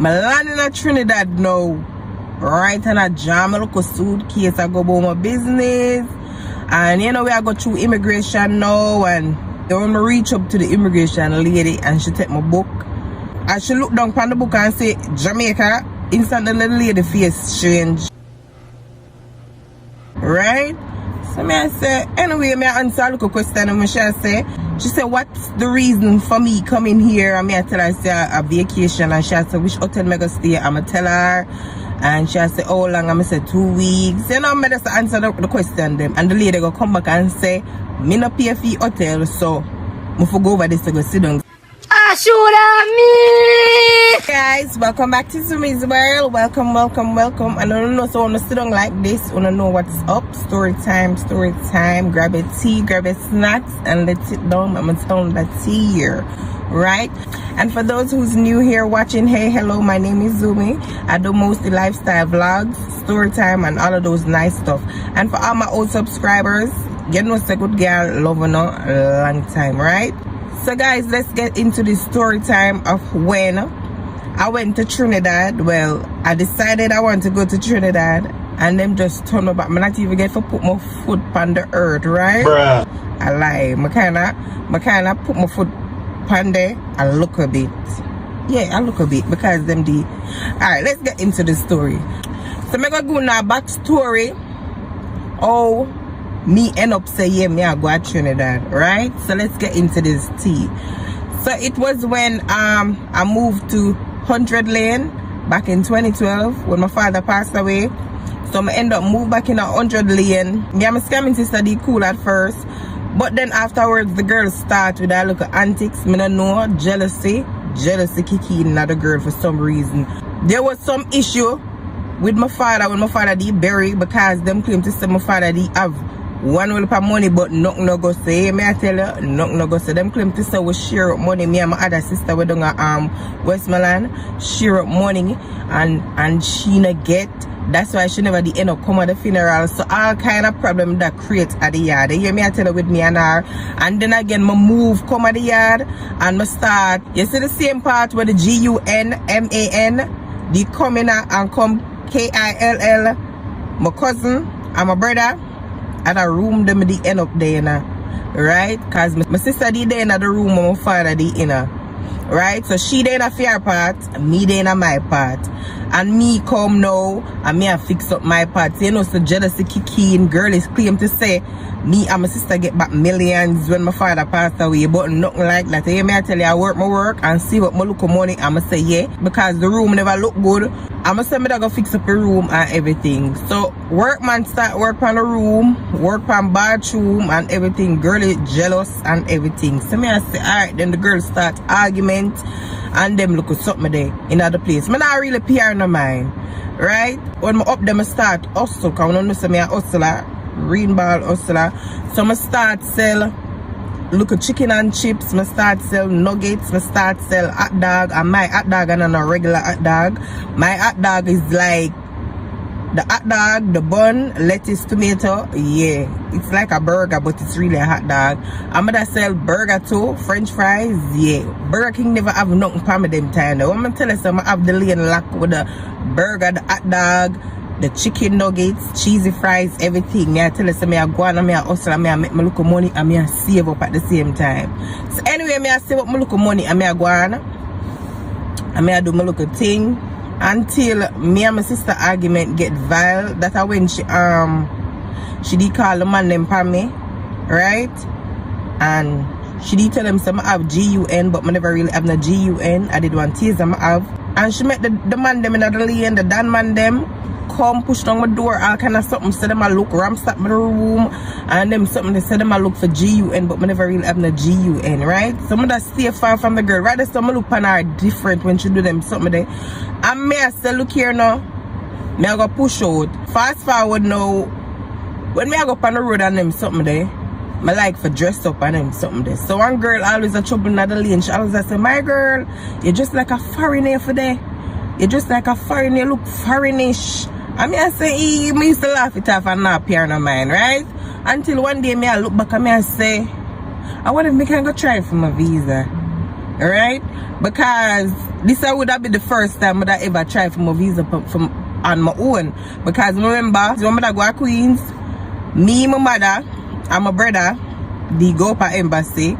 landing in Trinidad now. Right, and I jam a little suitcase. I go about my business. And you know, we are go through immigration now. And they want me reach up to the immigration lady and she take my book. And she look down on the book and say, Jamaica. Instantly the lady face change. Right? So I say, anyway, I answer a little question and she said, what's the reason for me coming here? And I tell her, I say, a vacation. And she said, which hotel I go stay? I'm going to tell her. And she said, how long? I'm going to say 2 weeks. You know, I just answer the question them. And the lady go come back and say, me no pay for hotel, so I go over this to go sit down. Me! Guys, welcome back to Sumi's World. Welcome. I don't know, so I want to sit down like this. I want to know what's up. Story time. Grab a tea, grab a snacks, and let's sit down. I'm going to turn the tea here. Right? And for those who's new here watching, hey, hello, my name is Zumi. I do mostly lifestyle vlogs, story time, and all of those nice stuff. And for all my old subscribers, you know, it's a good girl, loving a long time, right? So guys, let's get into the story time of when I went to Trinidad. Well, I decided I want to go to Trinidad, and them just turn up. I'm not even get to put my foot on the earth, right? Bruh. I lie. I kinda put my foot on there and look a bit. Yeah, I look a bit because them the. Alright, let's get into the story. So I'm gonna go now backstory. Oh, me end up say yeah, me I go to Trinidad, right? So let's get into this tea. So it was when I moved to 100 Lane back in 2012 when my father passed away. So I end up move back in 100 Lane. Me and my scamming sister did cool at first, but then afterwards the girls start with a look at antics. Me don't know, jealousy kicking in the girl for some reason. There was some issue with my father when my father did bury because them claim to say my father did have one will pay money, but nothing no go say. May I tell you, nothing no go say. Them claim to say we share up money. Me and my other sister we down at Westmoreland share up money, and she no get. That's why she never did end up come at the funeral. So all kind of problem that creates at the yard. You hear me? I tell you with me and her. And then again, my move come at the yard and my start. You see the same part where the GUNMAN, the come in and come KILL. My cousin and my brother. At a room them the end up there now, right? Cause my sister did there in the room and my father did in her, right? So she there in a fair part, me there in my part, and me come now and me I fix up my part. So, you know, so jealousy kicking. Girl is claim to say me and my sister get back millions when my father passed away, but nothing like that. You hear me? I tell you, I work my work and see what my look of money. I'ma say yeah, because the room never look good. I'ma say me that go fix up the room and everything. So workman start work on the room, work on bathroom and everything. Girl is jealous and everything. So me I say alright, then the girl start argument and them look at something there in other place. Me not really PR no mind, right? When me up them I start hustle, cause I know say me a hustler, green ball hustler. So me start sell look at chicken and chips, I start sell nuggets, I start sell hot dog, and my hot dog and a regular hot dog. My hot dog is like the hot dog, the bun, lettuce, tomato, yeah. It's like a burger, but it's really a hot dog. I'm gonna sell burger too, French fries, yeah. Burger King never have nothing for me them time though. I'm gonna tell you something, I have the lane lock with the burger, the hot dog, the chicken nuggets, cheesy fries, everything. Me I tell you, so me I go on and me I hustle and me I make my look of money and me I save up at the same time. So anyway, me I save up my look of money and me I go on and me I do my look of thing until me and my sister argument get vile. That I when she did call the man them for me, right? And she did tell them some I have GUN, but I never really have no GUN. I did one teaser I have. And she met the man them in the lane, the Dan man them. Come push down my door, all kind of something. Say them I look ramstop my room, and them something they said them I look for GUN, but I never really have no GUN, right? Some of that stay far from the girl, right? There's some look on her different when she do them something there. And me I say look here now, me I go push out. Fast forward now, when me I go up on the road and them something there, I like for dress up and them something there. So one girl always a trouble in the lane. She always say, my girl, you're just like a foreigner for there. You're just like a foreigner, you look foreignish. I mean, I say, me used to laugh it off and not appear no mind, right? Until one day, me I look back and me I say, I wonder if me can go try for my visa, right? Because this would have been the first time I ever tried for my visa from on my own. Because remember, when I go to Queens, me, my mother, and my brother, they go up at embassy.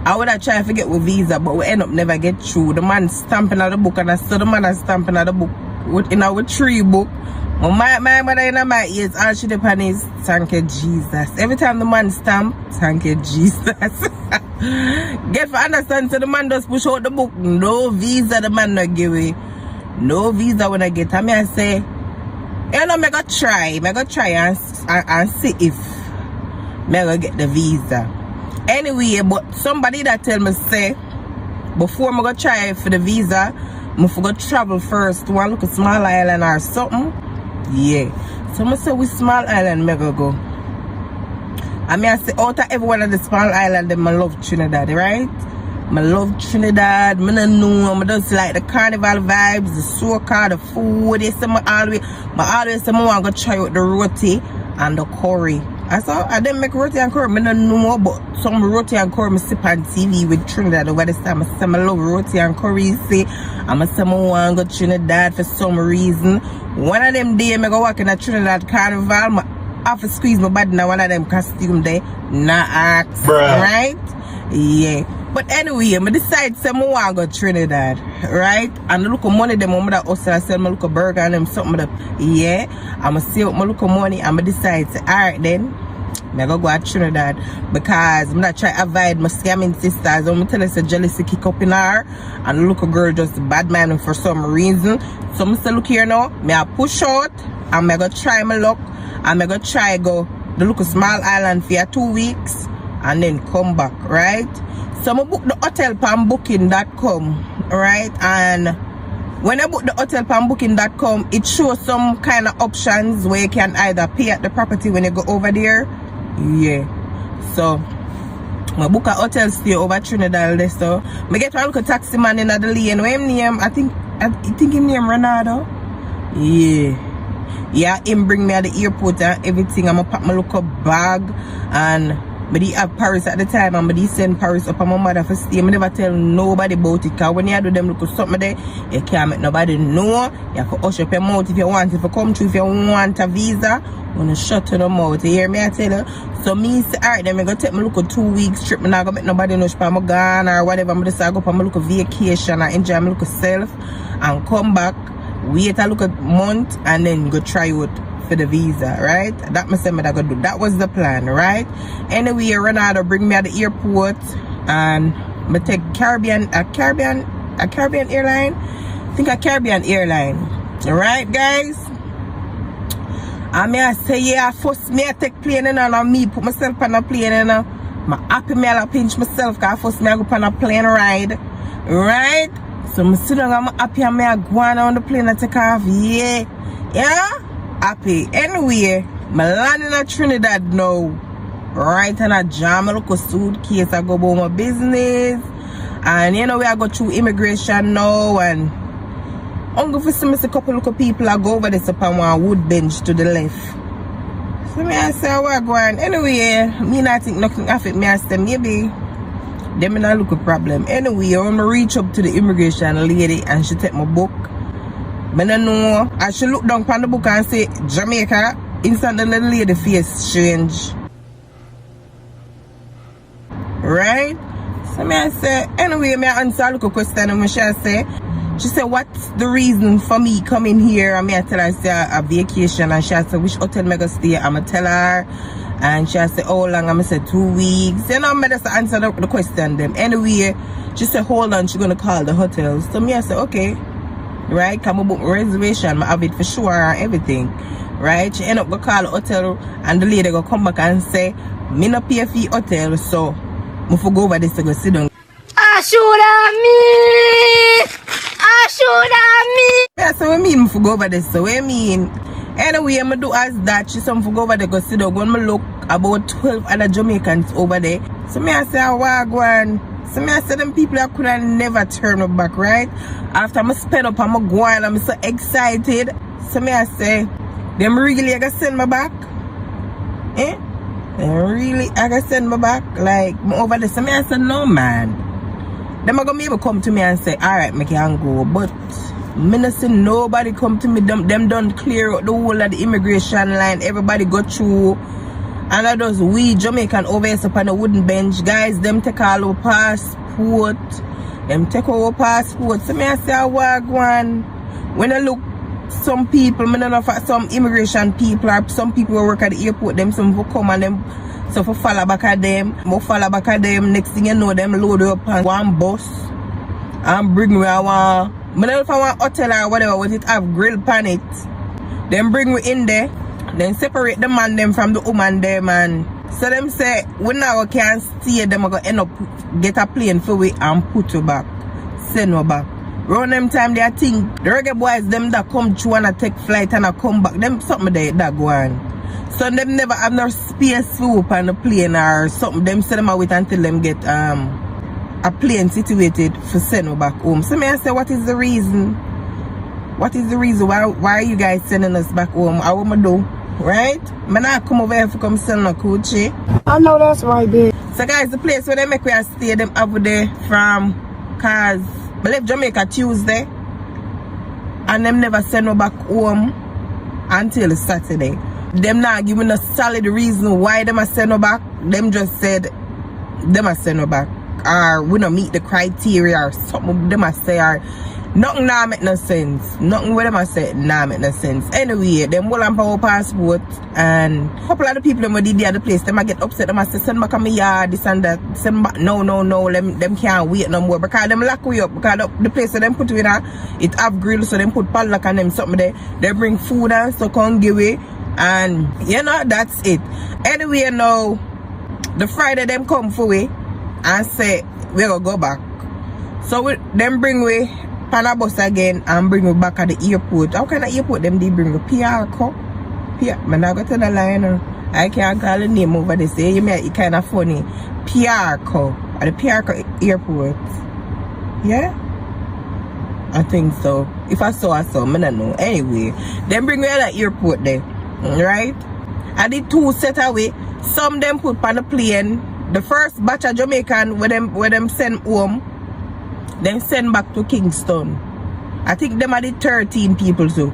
I would have tried to get with visa, but we end up never get through. The man stamping out the book, and I saw the man stamping out the book in our 3 book. My mother in my ears, all she depend is thank you Jesus. Every time the man stamp, thank you Jesus. Get for understand, so the man does push out the book. No visa the man not give me. No visa when I get. I say, you know, I go try and see if I go get the visa. Anyway, but somebody that tell me say, before I go try for the visa, I forgot travel first to look at small island or something. Yeah. So I say with small island I go. I say out of every one of the small island, I love Trinidad, right? I love Trinidad. I don't know. I just like the carnival vibes, the soca, the food. I always say I want to go try out the roti and the curry. I didn't make roti and curry. I don't know, but some roti and curry I sip on TV with Trinidad over this time. I say I love roti and curry. See, I say I want to go Trinidad for some reason. One of them days I go walk in a Trinidad carnival. I have to squeeze my body in one of them costumes there. Nah, act. Right? Yeah. But anyway, I decide I want to go Trinidad, right? And I look at money, them mom that also I sell, I look at burger and them something that, yeah. I'm going to save up my look at money and I decide, alright then, I'm going to go to Trinidad because I'm not trying to avoid my scamming sisters. I'm going to tell us a jealousy kick up in her and the look a girl just bad man for some reason. So I'm going to look here now, I push out and I'm going to try my luck and I'm going to try go the look a small island for 2 weeks and then come back, right? So I book the hotel on booking.com, right? And when I book the hotel on booking.com, it shows some kind of options where you can either pay at the property when you go over there. Yeah. So I book a hotel stay over Trinidad there. So I get one look a taxi man in the lane. What him name? I think his name Ronaldo. Yeah. Yeah, him bring me at the airport and everything. I'm gonna pack my look up bag and I have Paris at the time and I send Paris up on my mother for stay. I never tell nobody about it because when you do them look at something there, you can't make nobody know. You have to hush up your mouth if you want. If you come through, if you want a visa, you want to shut your mouth. You hear me? I tell you. So me say, alright, then I'm going to take my look at 2 weeks trip. I'm not going to make nobody know if I'm gone or whatever. I'm just going to go up my look at vacation and enjoy my look at self and come back, wait a look at month and then go try out for the visa, right? That me say me that go do. That was the plan, right? Anyway, Ronaldo bring me at the airport and me take a Caribbean airline. I think a Caribbean airline. Alright, guys? And I say, yeah, first me I take plane and me put myself on a plane and I'm happy me I pinch myself because first me I go on a plane ride. Right? So I sit down and I'm happy and I go on the plane and take off. Yeah. Yeah? Happy. Anyway, I land in Trinidad now. Right, and I jam a little suitcase. I go about my business. And you know, we I go through immigration now. And I'm going to see a couple of people. I go over this upon one wood bench to the left. So I say, where I go on? Anyway, me not think nothing of it. I say, maybe them not look a problem. Anyway, I want to reach up to the immigration lady and she take my book. But I know I should look down on the book and say Jamaica. Instantly the lady face strange. Right? So I say, anyway, I answer a little question and she said, what's the reason for me coming here? And I tell her, say a vacation. And she said, which hotel I go stay? I'm going to tell her. And she said, how long? I'm going to say 2 weeks. You know, I just answer the question them. Anyway, she said, hold on, she's going to call the hotel. So I said, okay. Right, come up book my reservation, I have it for sure and everything. Right, she end up gonna call the hotel and the lady gonna come back and say, me no pay for hotel, so I for go over this to go sit down. I should have me. Yeah, so what I mean for go over this, so what I mean. Anyway, I'm gonna do as that. She some for go over there go sit down. When I look about 12 other Jamaicans over there. So me I say, I go on. So I said them people I could have never turned back, right? After I sped up, I'm going, I'm so excited. So I say, them really I gonna send me back? Eh? Them really I gonna send me back? Like over there. So I said, no man. them are gonna be able to come to me and say, alright, me can go. But me not see nobody come to me. Them done clear out the whole of the immigration line. Everybody go through. And that does we Jamaican over here up on the wooden bench. Guys, them take all our passport. Them take our passport. So me I say I walk one. When I look some people, me don't know if some immigration people or some people who work at the airport, them some who come and them so for follow back at them. More follow back at them. Next thing you know, them load up on one bus and bring me I want. Me don't know if I want hotel or whatever with it have grill pan it. Then bring me in there. Then separate the man them from the woman them, and so them say we now can't stay, them are gonna end up get a plane for we and put you back, send you back. Around them time they think the reggae boys them that come through and take flight and come back, them something that go on. So them never have no space swoop on the plane or something. Them send them out until them get a plane situated for send you back home. So me I say, what is the reason? What is the reason why are you guys sending us back home? How am I do? Right? I'm not come over here for come sell no coochie. I know that's right, babe. So guys, the place where they make we stay them over there from, cause I left Jamaica Tuesday and them never send no back home until Saturday. Them not giving a solid reason why them a send no back. Them just said them a send no back, or we don't meet the criteria or something. Them a say or nothing nah make no sense. Nothing with them I said nah make no sense. Anyway, them will on our passport, and a couple of the people them did the other place, them I get upset. Them I say send back on my yard, this and that. Send back, no. Them can't wait no more because them lock we up, because the place where them put in it have grill, so them put padlock on them something there. They bring food and so come give it, and you know that's it. Anyway, now the Friday them come for we and say we gonna go back. So them bring we on a bus again and bring me back at the airport. How kind of airport them they bring me? PR co? PR. I'm not going to the line. I can't call the name over there. Say you make it kind of funny. PR co. At the PR co airport. Yeah? I think so. If I saw, I don't know. Anyway, them bring me at the airport there. Right? I did two set away. Some them put on the plane. The first batch of Jamaican where them send home, then send back to Kingston. I think them are the 13 people so.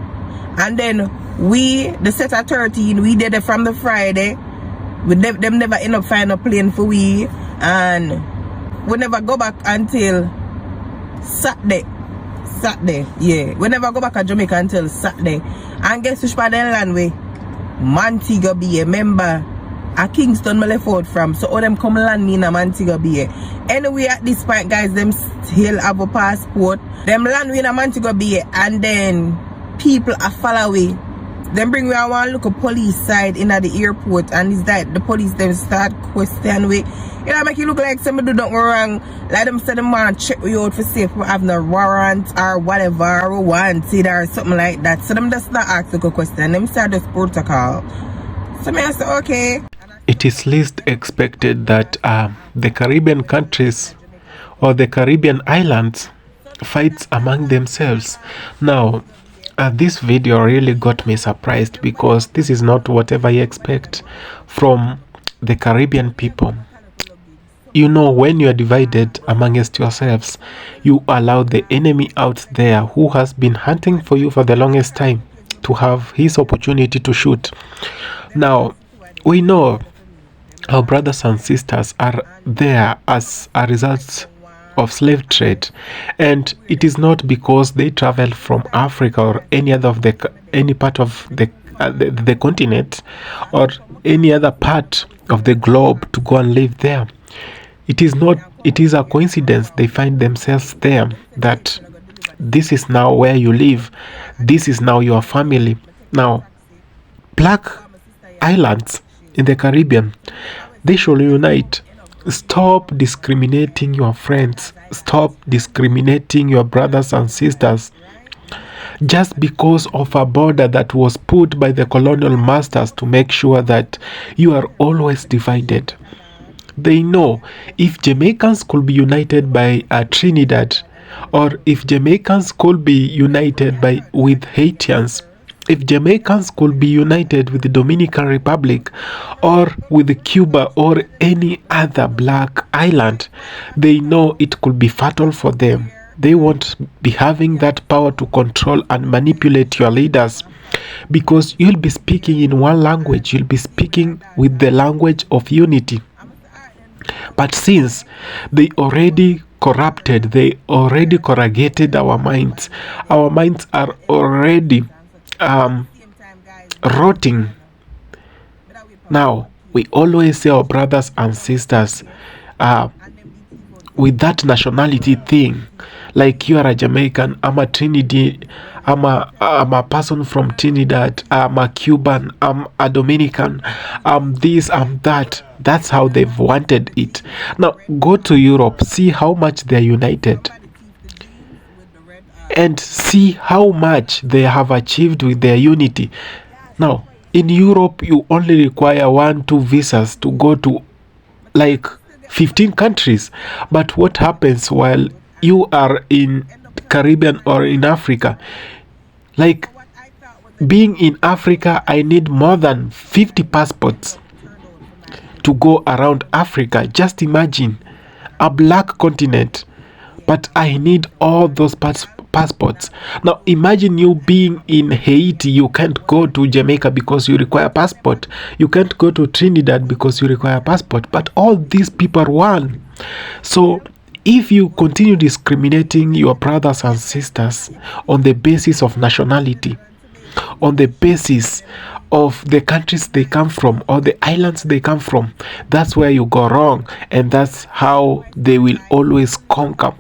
And then we, the set of 13, we did it from the Friday. Them never end up finding a plane for we. And we never go back until Saturday. Yeah. We never go back to Jamaica until Saturday. And guess which part of the land we? Montego Bay. Remember? A Kingston me left out from, so all them come land me in a Montego Bay. Anyway, at this point, guys, them still have a passport. Them land me in a Montego Bay, and then people are follow we. Them bring me a one look a police side in at the airport, and it's that the police them start question we. You know, make you look like somebody do nothing wrong. Like them say them want to check you out for see if we have no warrant or whatever, or wanted or something like that. So them just not ask the question. Them start this protocol. So me I say okay. It is least expected that the Caribbean countries or the Caribbean islands fights among themselves. Now, this video really got me surprised because this is not whatever you expect from the Caribbean people. You know, when you are divided amongst yourselves, you allow the enemy out there who has been hunting for you for the longest time to have his opportunity to shoot. Now, we know our brothers and sisters are there as a result of slave trade, and it is not because they travel from Africa or any part of the continent or any other part of the globe to go and live there. It is a coincidence they find themselves there, that this is now where you live, this is now your family. Now, Black Islands in the Caribbean, they should unite. Stop discriminating your friends. Stop discriminating your brothers and sisters just because of a border that was put by the colonial masters to make sure that you are always divided. They know if Jamaicans could be united by Trinidad, or if Jamaicans could be united with Haitians, if Jamaicans could be united with the Dominican Republic or with Cuba or any other black island, they know it could be fatal for them. They won't be having that power to control and manipulate your leaders, because you'll be speaking in one language, you'll be speaking with the language of unity. But since they already corrupted, they already corrugated our minds are already rotting. Now, we always say our brothers and sisters with that nationality thing, like you are a Jamaican, I'm a Trinidad, I'm a person from Trinidad, I'm a Cuban, I'm a Dominican, I'm this, I'm that. That's how they've wanted it. Now go to Europe, see how much they're united, and see how much they have achieved with their unity. Now in Europe, you only require 1-2 visas to go to like 15 countries. But what happens while you are in Caribbean or in Africa? Like, being in Africa, I need more than 50 passports to go around Africa. Just imagine a black continent, but I need all those passports. Now imagine you being in Haiti, you can't go to Jamaica because you require a passport, you can't go to Trinidad because you require a passport, but all these people are one. So if you continue discriminating your brothers and sisters on the basis of nationality, on the basis of the countries they come from or the islands they come from, that's where you go wrong, and that's how they will always conquer,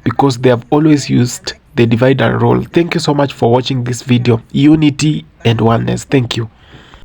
because they have always used the divide and rule. Thank you so much for watching this video. Unity and oneness. Thank you.